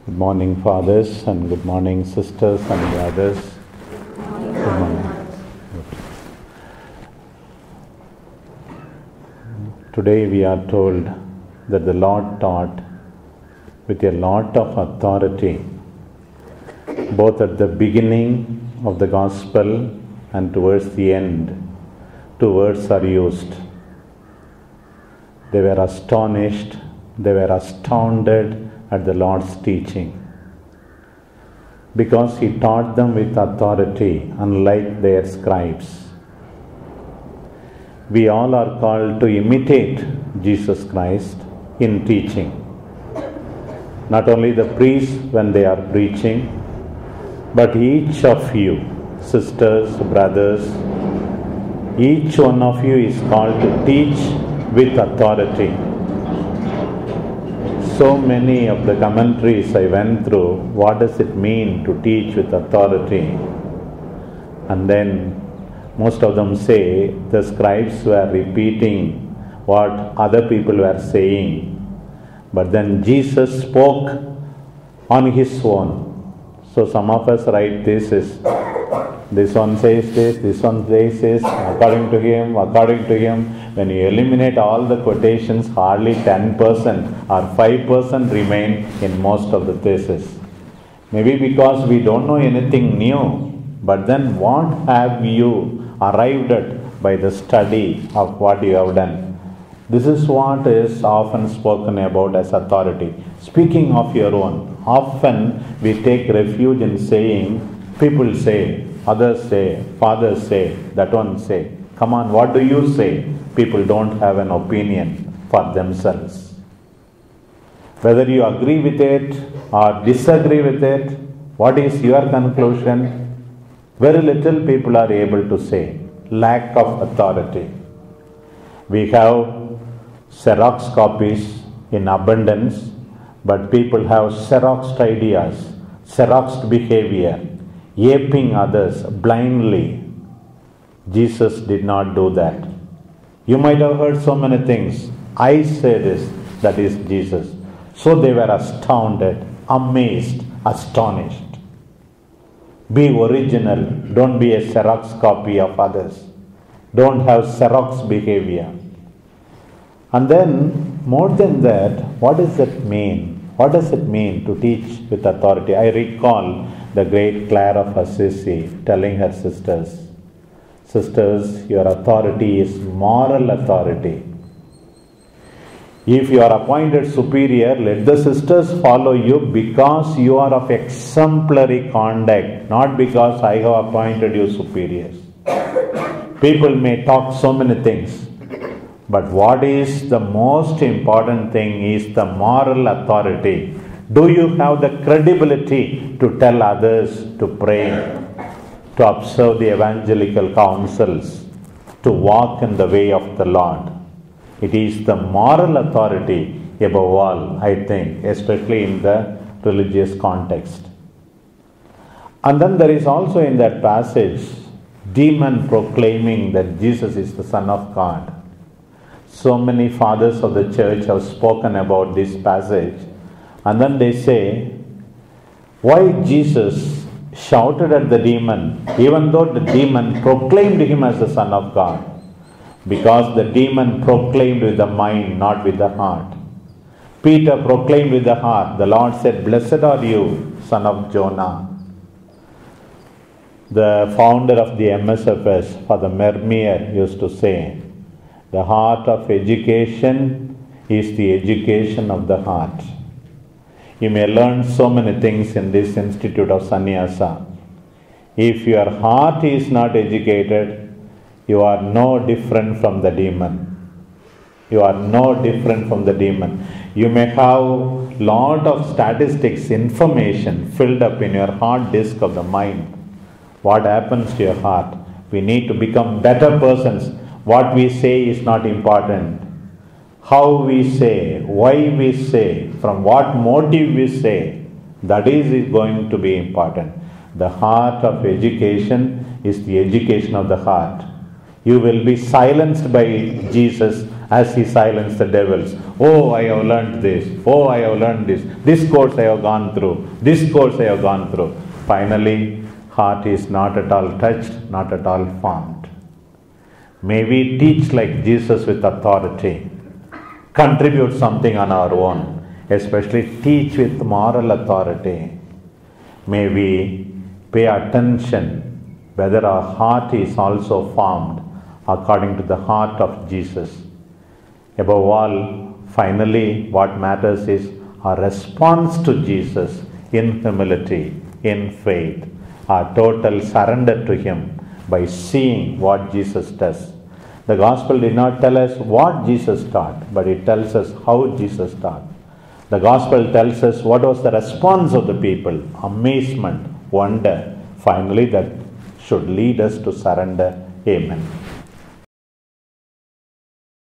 Good morning, fathers, and good morning, sisters and brothers. Good morning. Today we are told that the Lord taught with a lot of authority, both at the beginning of the Gospel and towards the end. Two words are used. They were astonished, they were astounded at the Lord's teaching, because He taught them with authority, unlike their scribes. We all are called to imitate Jesus Christ in teaching. Not only the priests when they are preaching, but each of you, sisters, brothers, each one of you is called to teach with authority. So many of the commentaries I went through, what does it mean to teach with authority? And then most of them say the scribes were repeating what other people were saying. But then Jesus spoke on His own. So some of us write thesis. This one says this one says this, according to him. When you eliminate all the quotations, hardly 10% or 5% remain in most of the theses. Maybe because we don't know anything new. But then what have you arrived at by the study of what you have done? This is what is often spoken about as authority. Speaking of your own, often we take refuge in saying, people say, others say, fathers say, that one say. Come on, what do you say? People don't have an opinion for themselves. Whether you agree with it or disagree with it, what is your conclusion? Very little people are able to say. Lack of authority. We have Xerox copies in abundance, but people have Xeroxed ideas, Xeroxed behavior, aping others blindly. Jesus did not do that. You might have heard so many things. I say this, that is Jesus. So they were astounded, amazed, astonished. Be original. Don't be a Xerox copy of others. Don't have Xerox behavior. And then, more than that, what does it mean? What does it mean to teach with authority? I recall the great Clare of Assisi telling her sisters, sisters, your authority is moral authority. If you are appointed superior, let the sisters follow you because you are of exemplary conduct, not because I have appointed you superiors. People may talk so many things, but what is the most important thing is the moral authority. Do you have the credibility to tell others to pray, to observe the evangelical counsels, to walk in the way of the Lord? It is the moral authority above all, I think, especially in the religious context. And then there is also in that passage, demon proclaiming that Jesus is the Son of God. So many fathers of the church have spoken about this passage. And then they say, why Jesus shouted at the demon, even though the demon proclaimed him as the Son of God? Because the demon proclaimed with the mind, not with the heart. Peter proclaimed with the heart. The Lord said, blessed are you, son of Jonah. The founder of the MSFS, Father Mermier, used to say, the heart of education is the education of the heart. You may learn so many things in this institute of sannyasa. If your heart is not educated, you are no different from the demon. You are no different from the demon. You may have lot of statistics, information filled up in your hard disk of the mind. What happens to your heart? We need to become better persons. What we say is not important. How we say, why we say, from what motive we say, that is going to be important. The heart of education is the education of the heart. You will be silenced by Jesus as he silenced the devils. Oh, I have learned this. Oh, I have learned this. This course I have gone through. This course I have gone through. Finally, heart is not at all touched, not at all formed. May we teach like Jesus with authority. Contribute something on our own. Especially teach with moral authority. May we pay attention whether our heart is also formed according to the heart of Jesus. Above all, finally, what matters is our response to Jesus in humility, in faith, our total surrender to Him by seeing what Jesus does. The Gospel did not tell us what Jesus taught, but it tells us how Jesus taught. The Gospel tells us what was the response of the people: amazement, wonder. Finally, that should lead us to surrender. Amen.